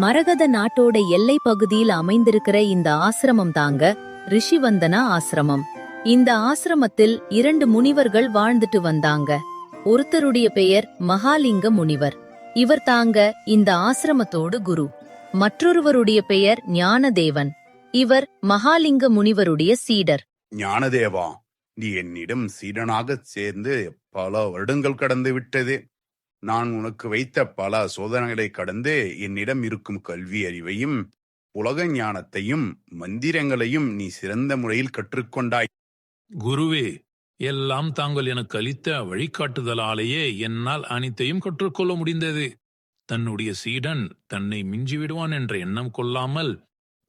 மரகத நாட்டோட எல்லை பகுதியில் அமைந்திருக்கிற இந்த ஆசிரமம் தாங்க ரிஷிவந்தனா ஆசிரமம். இந்த ஆசிரமத்தில் 2 முனிவர்கள் வாழ்ந்துட்டு வந்தாங்க. ஒருத்தருடைய பெயர் மகாலிங்க முனிவர். இவர் தாங்க இந்த ஆசிரமத்தோடு குரு. மற்றொருவருடைய பெயர் ஞானதேவன். இவர் மகாலிங்க முனிவருடைய சீடர். ஞானதேவா, நீ என்னிடம் சீடனாகச் சேர்ந்து பல வருடங்கள் கடந்து விட்டது. நான் உனக்கு வைத்த பல சோதனைகளை கடந்து என்னிடம் இருக்கும் கல்வி அறிவையும் உலக ஞானத்தையும் மந்திரங்களையும் நீ சிறந்த முறையில் கற்றுக்கொண்டாய். குருவே, எல்லாம் தாங்கள் எனக்கு அளித்த வழிகாட்டுதலாலேயே என்னால் அனைத்தையும் கற்றுக்கொள்ள முடிந்தது. தன்னுடைய சீடன் தன்னை மிஞ்சிவிடுவான் என்ற எண்ணம் கொள்ளாமல்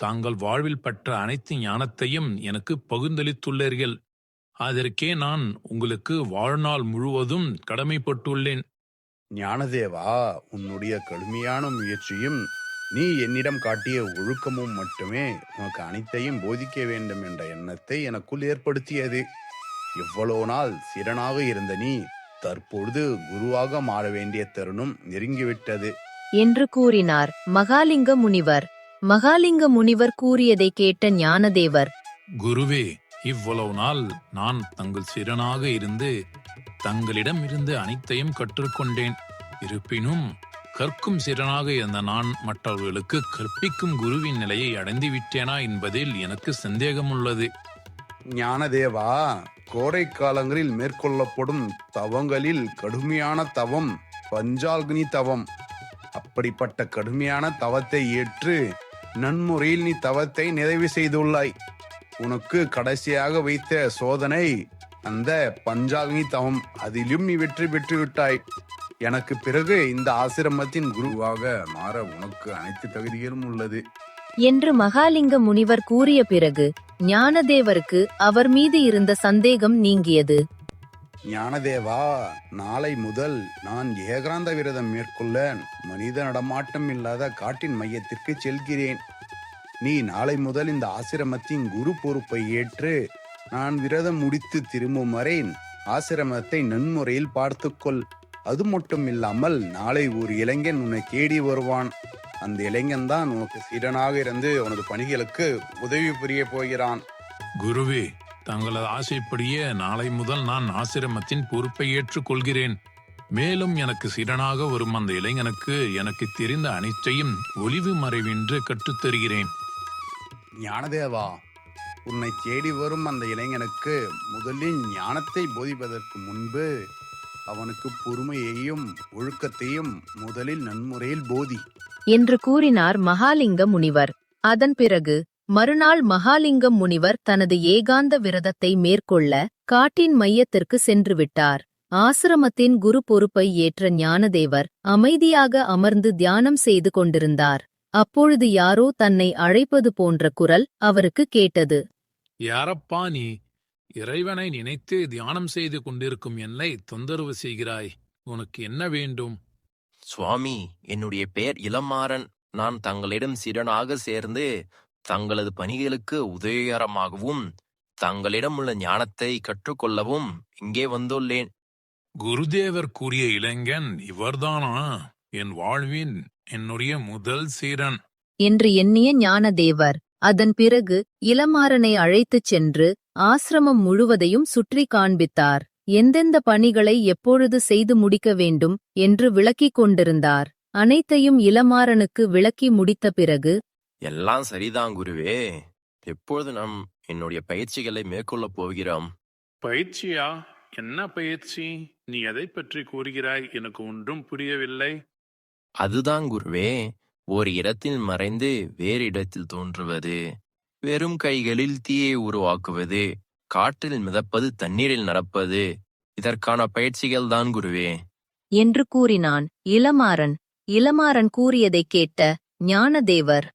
தாங்கள் வாழ்வில் பெற்ற அனைத்து ஞானத்தையும் எனக்கு பகிர்ந்தளித்துள்ளீர்கள். அதற்கே நான் உங்களுக்கு வாழ்நாள் முழுவதும் கடமைப்பட்டுள்ளேன். ஞானதேவா, உன்னுடைய கடுமையான முயற்சியும் நீ என்னிடம் காட்டிய ஒழுக்கமும் மட்டுமே உனக்கு அனைத்தையும் போதிக்க வேண்டும் என்ற எண்ணத்தை எனக்குள் ஏற்படுத்தியது. இவ்வளவு நாள் சீடனாக இருந்த நீ தற்பொழுது குருவாக மாற வேண்டிய தருணம் நெருங்கிவிட்டது என்று கூறினார் மகாலிங்க முனிவர். மகாலிங்க முனிவர் கூறியதை கேட்ட ஞானதேவர், குருவே, இவ்வளவு நாள் நான் தங்கள் சீடனாக இருந்து தங்களிடம் இருந்து அனைத்தையும் கற்றுக்கொண்டேன். இருப்பினும் கற்கும் சீடனாக இருந்த நான் மற்றவர்களுக்கு கற்பிக்கும் குருவின் நிலையை அடைந்து விட்டேனா என்பதில் எனக்கு சந்தேகம் உள்ளது. ஞானதேவா, கோடை காலங்களில் மேற்கொள்ளப்படும் தவங்களில் கடுமையான தவம் பஞ்சால்கினி தவம். அப்படிப்பட்ட கடுமையான தவத்தை ஏற்று நன்முறையில் நீ தவத்தை நிறைவு செய்துள்ளாய். உனக்கு கடைசியாக வைத்த சோதனை அந்த பஞ்சால்கினி தவம். அதிலும் நீ வெற்றி பெற்று விட்டாய். எனக்கு பிறகு இந்த ஆசிரமத்தின் குருவாக மாற உனக்கு அனைத்து தகுதிகளும் உள்ளது என்று மகாலிங்க முனிவர் கூறிய பிறகு ஞானதேவருக்கு அவர் மீது இருந்த சந்தேகம் நீங்கியது. ஞானதேவா, நாளை முதல் நான் ஏகாந்த விரதம் மேற்கொள்ள மனித நடமாட்டம் இல்லாத காட்டின் மையத்திற்கு செல்கிறேன். நீ நாளை முதல் இந்த ஆசிரமத்தின் குரு பொறுப்பை ஏற்று நான் விரதம் முடித்து திரும்பும் வரை ஆசிரமத்தை நன்முறையில் பார்த்துக்கொள். அது மட்டும் இல்லாமல் நாளை ஒரு இளைஞன் உன்னை தேடி வருவான். அந்த இளைஞன் தான் உனக்கு சீடனாக இருந்து உனது பணிகளுக்கு உதவி புரிய போகிறான். குருவே, தங்களது ஆசைப்படியே நாளை முதல் நான் ஆசிரமத்தின் பொறுப்பை ஏற்றுக் கொள்கிறேன். மேலும் எனக்கு சீடனாக வரும் அந்த இளைஞனுக்கு எனக்கு தெரிந்த அனைத்தையும் ஒளிவு மறைவின்றி கற்றுத்தருகிறேன். ஞானதேவா, உன்னை தேடி வரும் அந்த இளைஞனுக்கு முதலில் ஞானத்தை போதிப்பதற்கு முன்பு அவனுக்கு பொறுமையையும் ஒழுக்கத்தையும் முதலில் நன்முறையில் போதி என்று கூறினார் மகாலிங்க முனிவர். அதன் பிறகு மறுநாள் மகாலிங்கம் முனிவர் தனது ஏகாந்த விரதத்தை மேற்கொள்ள காட்டின் மையத்திற்கு சென்று விட்டார். ஆசிரமத்தின் குரு பொறுப்பை ஏற்ற ஞானதேவர் அமைதியாக அமர்ந்து தியானம் செய்து கொண்டிருந்தார். அப்பொழுது யாரோ தன்னை அழைப்பது போன்ற குரல் அவருக்கு கேட்டது. யாரப்பா நீ? இறைவனை நினைத்து தியானம் செய்து கொண்டிருக்கும் என்னை தொந்தரவு செய்கிறாய். உனக்கு என்ன வேண்டும்? சுவாமி, என்னுடைய பெயர் இளமாறன். நான் தங்களிடம் சீடனாக சேர்ந்து தங்களது பணிகளுக்கு உதவிகரமாகவும் தங்களிடம் உள்ள ஞானத்தை கற்றுக்கொள்ளவும் இங்கே வந்துள்ளேன். குருதேவர் கூறிய இளைஞன் இவர்தானா? என் வாழ்வின் என்னுடைய முதல் சீடன் என்று எண்ணிய ஞானதேவர் அதன் பிறகு இளமாறனை அழைத்துச் சென்று ஆசிரமம் முழுவதையும் சுற்றி காண்பித்தார். எந்தெந்த பணிகளை எப்பொழுது செய்து முடிக்க வேண்டும் என்று விளக்கிக் கொண்டிருந்தார். அனைத்தையும் இளமாறனுக்கு விளக்கி முடித்த பிறகு, எல்லாம் சரிதான் குருவே. எப்பொழுது நாம் என்னுடைய பயிற்சிகளை மேற்கொள்ளப் போகிறோம்? பயிற்சியா? என்ன பயிற்சி? நீ எதை பற்றி கூறுகிறாய்? எனக்கு ஒன்றும் புரியவில்லை. அதுதான் குருவே, ஒரு இடத்தில் மறைந்து வேறு இடத்தில் தோன்றுவது, வெறும் கைகளில் தீயை உருவாக்குவது, காற்றில் மிதப்பது, தண்ணீரில் நடப்பது, இதற்கான பயிற்சிகள் தான் குருவே என்று கூறினான் இளமாறன். இளமாறன் கூறியதைக் கேட்ட ஞானதேவர்,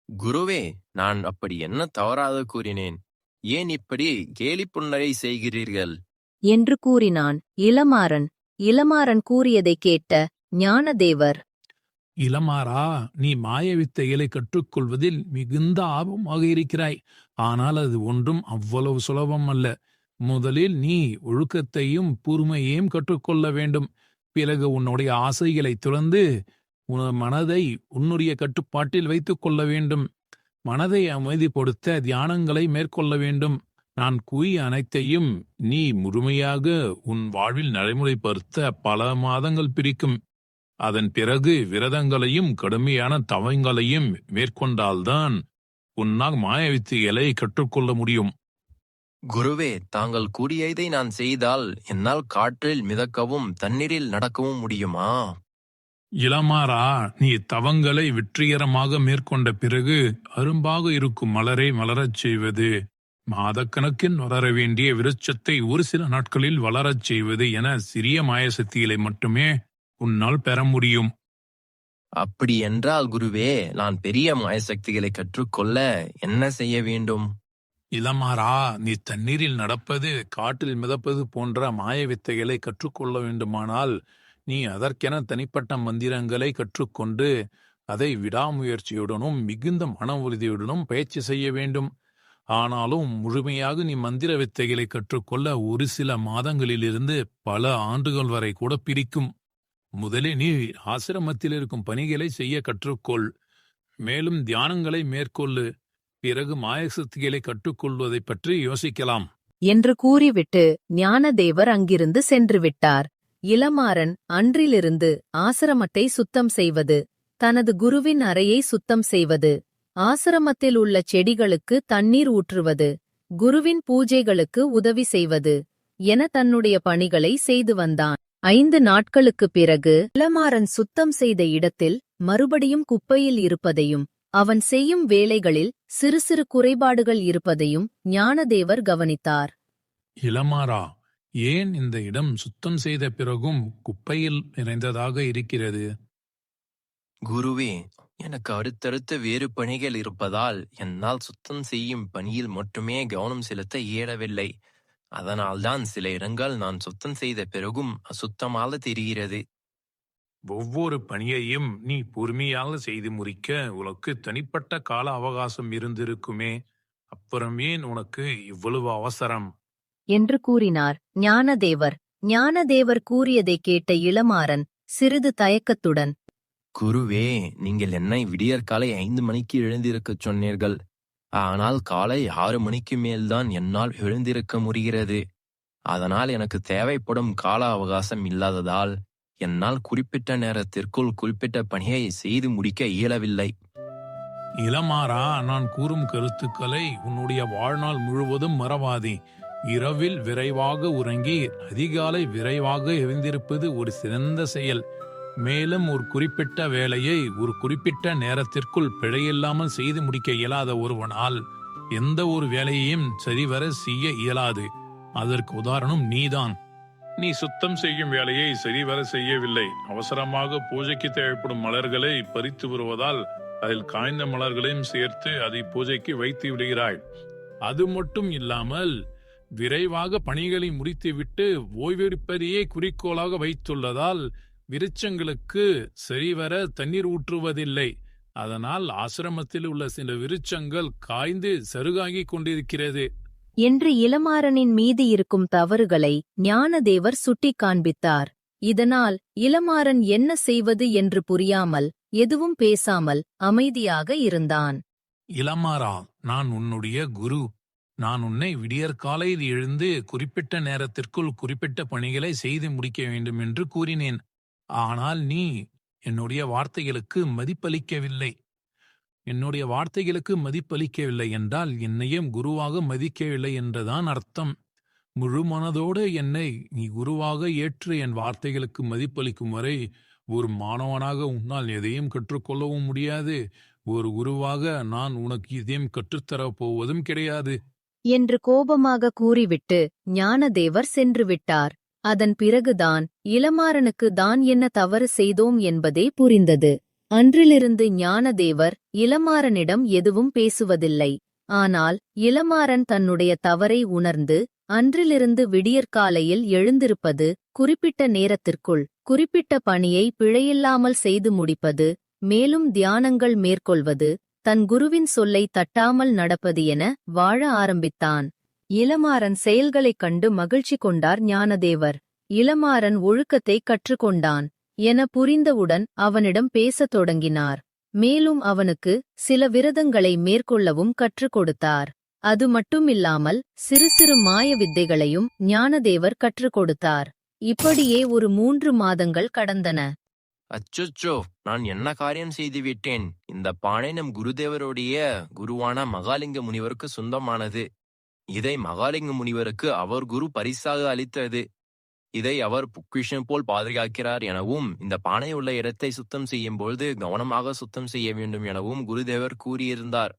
குருவே, நான் அப்படி என்ன தவறாக கூறினேன்? ஏன் இப்படி கேலி புன்னகை செய்கிறீர்கள் என்று கூறினான் இளமாறன். இளமாறன் கூறியதைக் கேட்ட ஞானதேவர், இளமாறா, நீ மாய வித்தைகளை கற்றுக்கொள்வதில் மிகுந்த ஆர்வமாக இருக்கிறாய். ஆனால் அது ஒன்றும் அவ்வளவு சுலபம் அல்ல. முதலில் நீ ஒழுக்கத்தையும் பொறுமையையும் கற்றுக்கொள்ள வேண்டும். பிறகு உன்னுடைய ஆசைகளை துறந்து உன் மனதை உன்னுடைய கட்டுப்பாட்டில் வைத்துக் கொள்ள வேண்டும். மனதை அமைதிப்படுத்த தியானங்களை மேற்கொள்ள வேண்டும். நான் கூறிய அனைத்தையும் நீ முழுமையாக உன் வாழ்வில் நடைமுறைப்படுத்த பல மாதங்கள் பிடிக்கும். அதன் பிறகு விரதங்களையும் கடுமையான தவங்களையும் மேற்கொண்டால்தான் உன்னால் மாய வித்தைகளை கற்றுக்கொள்ள முடியும். குருவே, தாங்கள் கூறியதை நான் செய்தால் என்னால் காற்றில் மிதக்கவும் தண்ணீரில் நடக்கவும் முடியுமா? இளமாறா, நீ தவங்களை வெற்றிகரமாக மேற்கொண்ட பிறகு அரும்பாக இருக்கும் மலரை மலரச் செய்வது, மாதக்கணக்கில் வளர வேண்டிய விருட்சத்தை ஒரு சில நாட்களில் வளரச் செய்வது என சிறிய மாயசக்திகளை மட்டுமே உன்னால் பெற முடியும். அப்படி என்றால் குருவே, நான் பெரிய மாயசக்திகளை கற்றுக்கொள்ள என்ன செய்ய வேண்டும்? இளமாறா, நீ தண்ணீரில் நடப்பது, காற்றில் மிதப்பது போன்ற மாய வித்தைகளை கற்றுக்கொள்ள வேண்டுமானால் நீ அதற்கென தனிப்பட்ட மந்திரங்களை கற்றுக்கொண்டு அதை விடாமுயற்சியுடனும் மிகுந்த மன உறுதியுடனும் பயிற்சி செய்ய வேண்டும். ஆனாலும் முழுமையாக நீ மந்திர வித்தைகளை கற்றுக்கொள்ள ஒரு சில மாதங்களிலிருந்து பல ஆண்டுகள் வரை கூட பிடிக்கும். முதலில் நீ ஆசிரமத்தில் இருக்கும் பணிகளை செய்ய கற்றுக்கொள். மேலும் தியானங்களை மேற்கொள்ளு. பிறகு மாயசக்திகளை கற்றுக்கொள்வதை பற்றி யோசிக்கலாம் என்று கூறிவிட்டு ஞானதேவர் அங்கிருந்து சென்று விட்டார். இளமாறன் அன்றிலிருந்து ஆசிரமத்தை சுத்தம் செய்வது, தனது குருவின் அறையை சுத்தம் செய்வது, ஆசிரமத்தில் உள்ள செடிகளுக்கு தண்ணீர் ஊற்றுவது, குருவின் பூஜைகளுக்கு உதவி செய்வது என தன்னுடைய பணிகளை செய்து வந்தான். 5 நாட்களுக்குப் பிறகு இளமாறன் சுத்தம் செய்த இடத்தில் மறுபடியும் குப்பையில் இருப்பதையும் அவன் செய்யும் வேலைகளில் சிறு சிறு குறைபாடுகள் இருப்பதையும் ஞானதேவர் கவனித்தார். இளமாறா, ஏன் இந்த இடம் சுத்தம் செய்த பிறகும் குப்பையில் நிறைந்ததாக இருக்கிறது? குருவே, எனக்கு அடுத்தடுத்த வேறு பணிகள் இருப்பதால் என்னால் சுத்தம் செய்யும் பணியில் மட்டுமே கவனம் செலுத்த இயலவில்லை. அதனால்தான் சில இடங்கள் நான் சுத்தம் செய்த பிறகும் அசுத்தமாக தெரிகிறது. ஒவ்வொரு பணியையும் நீ பொறுமையாக செய்து முடிக்க உனக்கு தனிப்பட்ட கால அவகாசம் இருந்திருக்குமே. அப்புறம் ஏன் உனக்கு இவ்வளவு அவசரம்? என்று கூறினார் ஞானதேவர். ஞானதேவர் கூறியதைக் கேட்ட இளமாறன் சிறிது தயக்கத்துடன், குருவே, நீங்கள் என்னை விடியற்காலை 5 மணிக்கு எழுந்திருக்கச் சொன்னீர்கள். ஆனால் காலை 6 மணிக்கு மேல்தான் என்னால் எழுந்திருக்க முடிகிறது. அதனால் எனக்கு தேவைப்படும் கால அவகாசம் இல்லாததால் என்னால் குறிப்பிட்ட நேரத்திற்குள் குறிப்பிட்ட பணியை செய்து முடிக்க இயலவில்லை. இளமாறா, நான் கூறும் கருத்துக்களை உன்னுடைய வாழ்நாள் முழுவதும் மறவாதே. இரவில் விரைவாக உறங்கி அதிகாலை விரைவாக எழுந்திருப்பது ஒரு சிறந்த செயல். மேலும் ஒரு குறிப்பிட்ட வேலையை ஒரு குறிப்பிட்ட நேரத்திற்குள் பிழையில்லாமல் செய்து முடிக்க இயலாத ஒருவனால் எந்த ஒரு வேலையையும் சரிவர செய்ய இயலாது. அதற்கு உதாரணம் நீதான். நீ சுத்தம் செய்யும் வேலையை சரிவர செய்யவில்லை. அவசரமாக பூஜைக்கு தேவைப்படும் மலர்களை பறித்து வருவதால் அதில் காய்ந்த மலர்களையும் சேர்த்து அதை பூஜைக்கு வைத்து விடுகிறாய். அது மட்டும் இல்லாமல் விரைவாக பணிகளை முடித்துவிட்டு ஓய்வெடுப்பதையே குறிக்கோளாக வைத்துள்ளதால் விருட்சங்களுக்கு சரிவர தண்ணீர் ஊற்றுவதில்லை. அதனால் ஆசிரமத்தில் உள்ள சில விருட்சங்கள் காய்ந்து சருகாகிக் கொண்டிருக்கிறது என்று இளமாறனின் மீது இருக்கும் தவறுகளை ஞானதேவர் சுட்டிக் காண்பித்தார். இதனால் இளமாறன் என்ன செய்வது என்று புரியாமல் எதுவும் பேசாமல் அமைதியாக இருந்தான். இளமாறா, நான் உன்னுடைய குரு. நான் உன்னை விடியற்காலையில் எழுந்து குறிப்பிட்ட நேரத்திற்குள் குறிப்பிட்ட பணிகளை செய்து முடிக்க வேண்டும் என்று கூறினேன். ஆனால் நீ என்னுடைய வார்த்தைகளுக்கு மதிப்பளிக்கவில்லை. என்னுடைய வார்த்தைகளுக்கு மதிப்பளிக்கவில்லை என்றால் என்னையும் குருவாக மதிக்கவில்லை என்றுதான் அர்த்தம். முழு மனதோடு என்னை நீ குருவாக ஏற்று என் வார்த்தைகளுக்கு மதிப்பளிக்கும் வரை ஒரு மாணவனாக உன்னால் எதையும் கற்றுக்கொள்ளவும் முடியாது. ஒரு குருவாக நான் உனக்கு எதையும் கற்றுத்தரப் போவதும் கிடையாது என்று கோபமாக கூறிவிட்டு ஞானதேவர் சென்று விட்டார். அதன் பிறகுதான் இளமாறனுக்கு தான் என்ன தவறு செய்தோம் என்பதே புரிந்தது. அன்றிலிருந்து ஞானதேவர் இளமாறனிடம் எதுவும் பேசுவதில்லை. ஆனால் இளமாறன் தன்னுடைய தவறை உணர்ந்து அன்றிலிருந்து விடியற்காலையில் எழுந்திருப்பது, குறிப்பிட்ட நேரத்திற்குள் குறிப்பிட்ட பணியை பிழையில்லாமல் செய்து முடிப்பது, மேலும் தியானங்கள் மேற்கொள்வது, தன் குருவின் சொல்லை தட்டாமல் நடப்பது என வாழ ஆரம்பித்தான். இளமாறன் செயல்களைக் கண்டு மகிழ்ச்சி கொண்டார் ஞானதேவர். இளமாறன் ஒழுக்கத்தை கற்றுக்கொண்டான் என புரிந்தவுடன் அவனிடம் பேசத் தொடங்கினார். மேலும் அவனுக்கு சில விரதங்களை மேற்கொள்ளவும் கற்றுக் கொடுத்தார். அது மட்டுமில்லாமல் சிறு சிறு மாய வித்தைகளையும் ஞானதேவர் கற்றுக் கொடுத்தார். இப்படியே ஒரு 3 மாதங்கள் கடந்தன. அச்சச்சோ, நான் என்ன காரியம் செய்து விட்டேன்? இந்த பானை நம் குருதேவருடைய குருவான மகாலிங்க முனிவருக்கு சொந்தமானது. இதை மகாலிங்க முனிவருக்கு அவர் குரு பரிசாக அளித்தது. இதை அவர் பொக்கிஷம் போல் பாதுகாக்கிறார் எனவும், இந்த பானை உள்ள இடத்தை சுத்தம் செய்யும் பொழுது கவனமாக சுத்தம் செய்ய வேண்டும் எனவும் குருதேவர் கூறியிருந்தார்.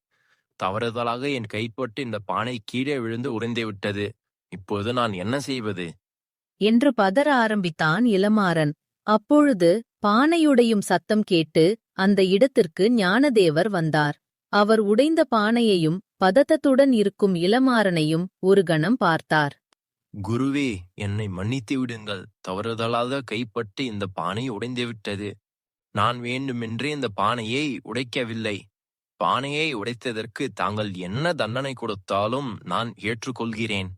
தவறுதலாக என் கைப்பட்டு இந்த பானை கீழே விழுந்து உடைந்து விட்டது. இப்போது நான் என்ன செய்வது என்று பதற ஆரம்பித்தான் இளமாறன். அப்பொழுது பானையுடையும் சத்தம் கேட்டு அந்த இடத்திற்கு ஞானதேவர் வந்தார். அவர் உடைந்த பானையையும் பதத்தத்துடன் இருக்கும் இளமாறனையும் ஒரு கணம் பார்த்தார். குருவே, என்னை மன்னித்து விடுங்கள். தவறுதலாக கைப்பட்டு இந்த பானை உடைந்துவிட்டது. நான் வேண்டுமென்றே இந்த பானையை உடைக்கவில்லை. பானையை உடைத்ததற்கு தாங்கள் என்ன தண்டனை கொடுத்தாலும் நான் ஏற்றுக்கொள்கிறேன்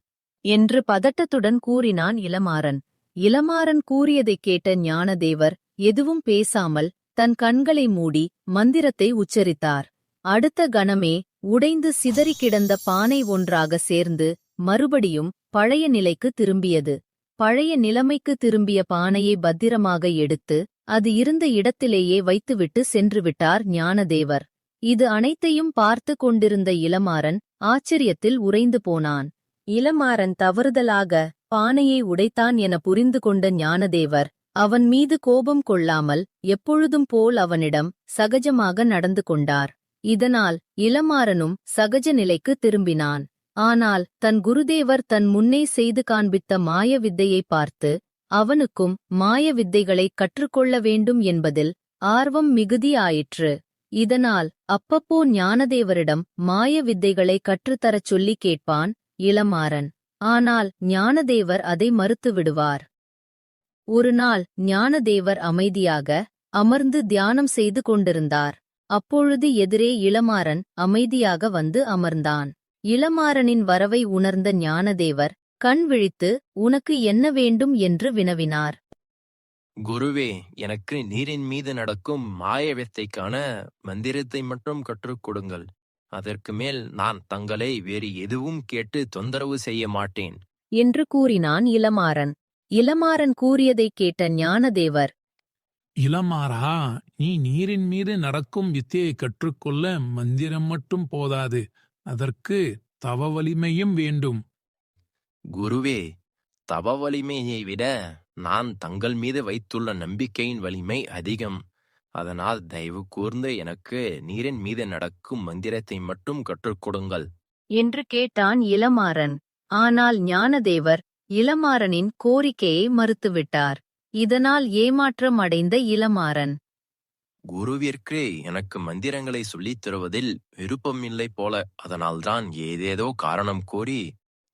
என்று பதட்டத்துடன் கூறினான் இளமாறன். இளமாறன் கூறியதைக் கேட்ட ஞானதேவர் எதுவும் பேசாமல் தன் கண்களை மூடி மந்திரத்தை உச்சரித்தார். அடுத்த கணமே உடைந்து சிதறி கிடந்த பானை ஒன்றாக சேர்ந்து மறுபடியும் பழைய நிலைக்கு திரும்பியது. பழைய நிலைமைக்கு திரும்பிய பானையை பத்திரமாக எடுத்து அது இருந்த இடத்திலேயே வைத்துவிட்டு சென்றுவிட்டார் ஞானதேவர். இது அனைத்தையும் பார்த்து கொண்டிருந்த இளமாறன் ஆச்சரியத்தில் உறைந்து போனான். இளமாறன் தவறுதலாக பானையை உடைத்தான் என புரிந்து கொண்ட ஞானதேவர் அவன் மீது கோபம் கொள்ளாமல் எப்பொழுதும் போல் அவனிடம் சகஜமாக நடந்து கொண்டார். இதனால் இளமாறனும் சகஜ நிலைக்கு திரும்பினான். ஆனால் தன் குருதேவர் தன் முன்னே செய்து காண்பித்த மாய வித்தையை பார்த்து அவனுக்கும் மாய வித்தைகளை கற்றுக்கொள்ள வேண்டும் என்பதில் ஆர்வம் மிகுதியாயிற்று. இதனால் அப்பப்போ ஞானதேவரிடம் மாய வித்தைகளை கற்றுத்தரச் சொல்லி கேட்பான் இளமாறன். ஆனால் ஞானதேவர் அதை மறுத்துவிடுவார். ஒருநாள் ஞானதேவர் அமைதியாக அமர்ந்து தியானம் செய்து கொண்டிருந்தார். அப்பொழுது எதிரே இளமாறன் அமைதியாக வந்து அமர்ந்தான். இளமாறனின் வரவை உணர்ந்த ஞானதேவர் கண் விழித்து உனக்கு என்ன வேண்டும் என்று வினவினார். குருவே, எனக்கு நீரின் மீது நடக்கும் மாய வித்தைக்கான மந்திரத்தை மட்டும் கற்றுக் கொடுங்கள். அதற்கு மேல் நான் தங்களை வேறு எதுவும் கேட்டு தொந்தரவு செய்ய மாட்டேன் என்று கூறினான் இளமாறன். இளமாறன் கூறியதைக் கேட்ட ஞானதேவர், இளமாறா, நீ நீரின் மீது நடக்கும் வித்தையை கற்றுக்கொள்ள மந்திரம் மட்டும் போதாது, அதற்கு தவ வலிமையும் வேண்டும். குருவே, தவ வலிமையை விட நான் தங்கள் மீது வைத்துள்ள நம்பிக்கையின் வலிமை அதிகம். அதனால் தயவு கூர்ந்து எனக்கு நீரின் மீது நடக்கும் மந்திரத்தை மட்டும் கற்றுக் கொடுங்கள் என்று கேட்டான் இளமாறன். ஆனால் ஞானதேவர் இளமாறனின் கோரிக்கையை மறுத்துவிட்டார். இதனால் ஏமாற்றம் அடைந்த இளமாறன், குருவிற்கு எனக்கு மந்திரங்களை சொல்லித் தருவதில் விருப்பமில்லை போல, அதனால்தான் ஏதேதோ காரணம் கூறி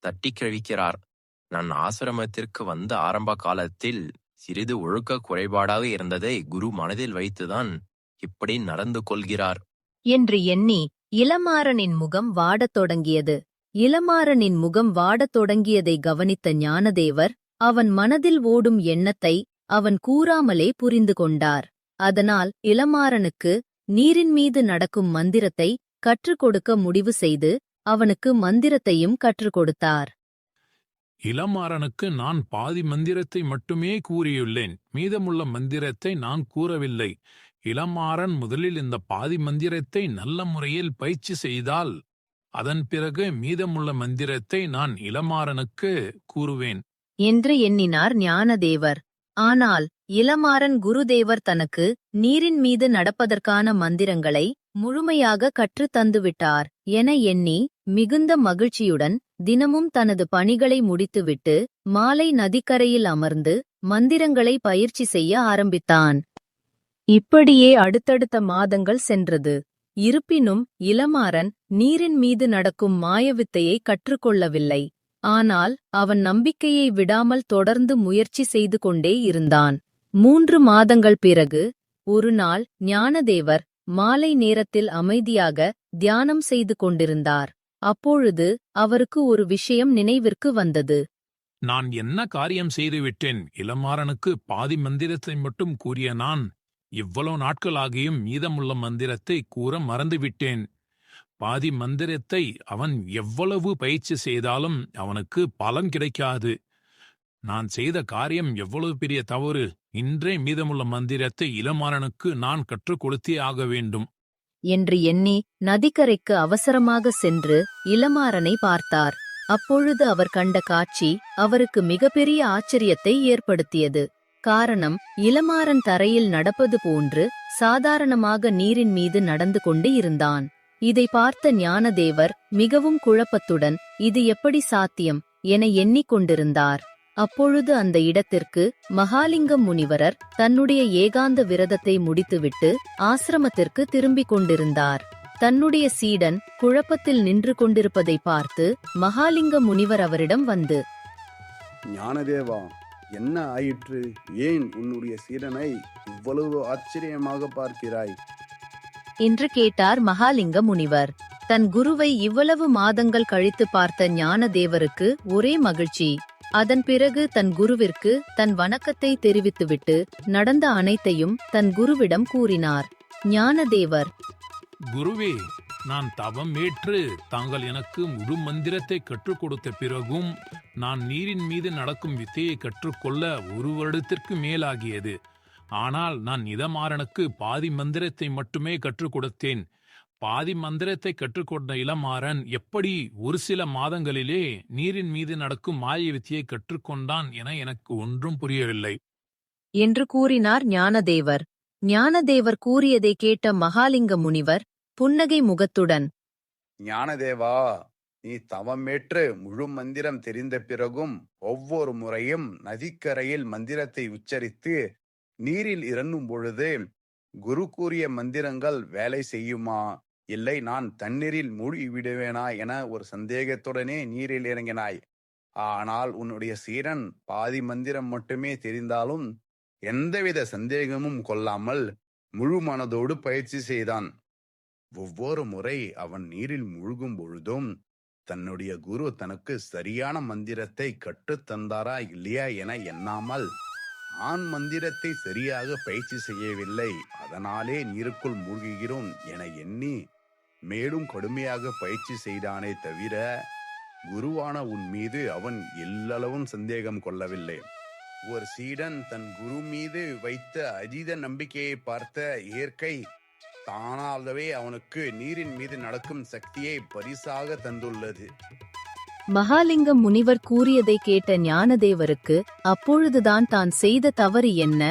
தட்டி கழிக்கிறார். நான் ஆசிரமத்திற்கு வந்த ஆரம்ப காலத்தில் சிறிது ஒழுக்க குறைபாடாக இருந்ததை குரு மனதில் வைத்துதான் இப்படி நடந்து கொள்கிறார் என்று எண்ணி இளமாறனின் முகம் வாடத் தொடங்கியது. இளமாறனின் முகம் வாடத் தொடங்கியதை கவனித்த ஞானதேவர் அவன் மனதில் ஓடும் எண்ணத்தை அவன் கூறாமலே புரிந்து கொண்டார். அதனால் இளமாறனுக்கு நீரின் மீது நடக்கும் மந்திரத்தை கற்றுக் கொடுக்க முடிவு செய்து அவனுக்கு மந்திரத்தையும் கற்றுக் கொடுத்தார். இளமாறனுக்கு நான் பாதி மந்திரத்தை மட்டுமே கூறியுள்ளேன். மீதமுள்ள மந்திரத்தை நான் கூறவில்லை. இளமாறன் முதலில் இந்த பாதி மந்திரத்தை நல்ல முறையில் பயிற்சி செய்தால் அதன் பிறகு மீதமுள்ள மந்திரத்தை நான் இளமாறனுக்கு கூறுவேன் என்று எண்ணினார் ஞானதேவர். ஆனால் இளமாறன் குருதேவர் தனக்கு நீரின் மீது நடப்பதற்கான மந்திரங்களை முழுமையாக கற்றுத் தந்துவிட்டார் என எண்ணி மிகுந்த மகிழ்ச்சியுடன் தினமும் தனது பணிகளை முடித்துவிட்டு மாலை நதிக்கரையில் அமர்ந்து மந்திரங்களை பயிற்சி செய்ய ஆரம்பித்தான். இப்படியே அடுத்தடுத்த மாதங்கள் சென்றது. இருப்பினும் இளமாறன் நீரின் மீது நடக்கும் மாயவித்தையை கற்றுக்கொள்ளவில்லை. ஆனால் அவன் நம்பிக்கையை விடாமல் தொடர்ந்து முயற்சி செய்து கொண்டே இருந்தான். 3 மாதங்கள் பிறகு ஒருநாள் ஞானதேவர் மாலை நேரத்தில் அமைதியாக தியானம் செய்து கொண்டிருந்தார். அப்பொழுது அவருக்கு ஒரு விஷயம் நினைவிற்கு வந்தது. நான் என்ன காரியம் செய்துவிட்டேன்? இளமாறனுக்கு பாதி மந்திரத்தை மட்டும் கூறிய நான் இவ்வளவு நாட்களாகியும் மீதமுள்ள மந்திரத்தை கூற மறந்துவிட்டேன். பாதி மந்திரத்தை அவன் எவ்வளவு பயிற்சி செய்தாலும் அவனுக்கு பலன் கிடைக்காது. நான் செய்த காரியம் எவ்வளவு பெரிய தவறு! இன்றே மீதமுள்ள மந்திரத்தை இளமாறனுக்கு நான் கற்றுக் கொடுத்தே ஆக வேண்டும் என்று எண்ணி நதிக்கரைக்கு அவசரமாக சென்று இளமாறனை பார்த்தார். அப்பொழுது அவர் கண்ட காட்சி அவருக்கு மிகப்பெரிய ஆச்சரியத்தை ஏற்படுத்தியது. காரணம், இளமாறன் தரையில் நடப்பது போன்று சாதாரணமாக நீரின் மீது நடந்து கொண்டு இருந்தான். இதை பார்த்த ஞானதேவர் மிகவும் குழப்பத்துடன் இது எப்படி சாத்தியம் என எண்ணிக்கொண்டிருந்தார். அப்பொழுது அந்த இடத்திற்கு மகாலிங்கம் முனிவரர் தன்னுடைய ஏகாந்த விரதத்தை முடித்துவிட்டு ஆசிரமத்திற்கு திரும்பிக் கொண்டிருந்தார். தன்னுடைய சீடன் குழப்பத்தில் நின்று கொண்டிருப்பதை பார்த்து மகாலிங்க முனிவர் அவரிடம் வந்து, ஞானதேவா, என்ன ஆயிற்று? ஏன் உன்னுடைய சீடனை இவ்வளவு ஆச்சரியமாக பார்க்கிறாய் என்று கேட்டார். மகாலிங்க முனிவர் தன் குருவை இவ்வளவு மாதங்கள் கழித்து பார்த்த ஞானதேவருக்கு ஒரே மகிழ்ச்சி. அதன் பிறகு தன் குருவிற்கு தன் வணக்கத்தை தெரிவித்துவிட்டு நடந்த அனைத்தையும் தன் குருவிடம் கூறினார். ஞானதேவர், குருவே, நான் தவம் ஏற்று தாங்கள் எனக்கு முழு மந்திரத்தை கற்றுக் கொடுத்த பிறகும் நான் நீரின் மீது நடக்கும் வித்தையை கற்றுக்கொள்ள 1 வருடத்திற்கு மேலாகியது. ஆனால் நான் இளமாறனுக்கு பாதி மந்திரத்தை மட்டுமே கற்றுக் கொடுத்தேன். பாதி மந்திரத்தை கற்றுக்கொண்ட இளமாறன் எப்படி ஒரு சில மாதங்களிலே நீரின் மீது நடக்கும் மாய வித்தையை கற்றுக்கொண்டான் என எனக்கு ஒன்றும் புரியவில்லை என்று கூறினார் ஞானதேவர். ஞானதேவர் கூறியதை கேட்ட மகாலிங்க முனிவர் புன்னகை முகத்துடன், ஞானதேவா, நீ தவமேற்று முழு மந்திரம் தெரிந்த பிறகும் ஒவ்வொரு முறையும் நதிக்கரையில் மந்திரத்தை உச்சரித்து நீரில் இறங்கும் பொழுது குரு கூறிய மந்திரங்கள் வேலை செய்யுமா, இல்லை நான் தண்ணீரில் மூழ்கி விடுவேனா என ஒரு சந்தேகத்துடனே நீரில் இறங்கினாய். ஆனால் உன்னுடைய சீடன் பாதி மந்திரம் மட்டுமே தெரிந்தாலும் எந்தவித சந்தேகமும் கொள்ளாமல் முழு மனதோடு பயிற்சி செய்தான். ஒவ்வொரு முறை அவன் நீரில் மூழ்கும் பொழுதும் தன்னுடைய குரு தனக்கு சரியான மந்திரத்தை கற்றுத் தந்தாரா இல்லையா என எண்ணாமல், நான் மந்திரத்தை சரியாக பயிற்சி செய்யவில்லை, அதனாலே நீருக்குள் மூழ்குகிறோம் என எண்ணி மேலும் கடுமையாக பயிற்சி செய்தானே தவிர குருவான உன் மீது அவன் எல்லளவும் சந்தேகம் கொள்ளவில்லை. ஒரு சீடன் தன் குரு மீது வைத்த அதீத நம்பிக்கையை பார்த்த இயற்கை தானாகவே அவனுக்கு நீரின் மீது நடக்கும் சக்தியை பரிசாக தந்துள்ளது. மகாலிங்கம் முனிவர் கூறியதை கேட்ட ஞானதேவருக்கு அப்பொழுதுதான் தான் செய்த தவறு என்ன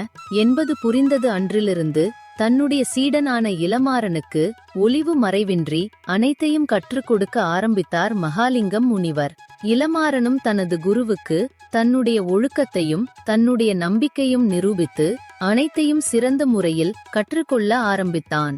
என்பது புரிந்தது. அன்றிலிருந்து தன்னுடைய சீடனான இளமாறனுக்கு ஒளிவு மறைவின்றி அனைத்தையும் கற்றுக் கொடுக்க ஆரம்பித்தார் மகாலிங்கம் முனிவர். இளமாறனும் தனது குருவுக்கு தன்னுடைய ஒழுக்கத்தையும் தன்னுடைய நம்பிக்கையும் நிரூபித்து அனைத்தையும் சிறந்த முறையில் கற்றுக்கொள்ள ஆரம்பித்தான்.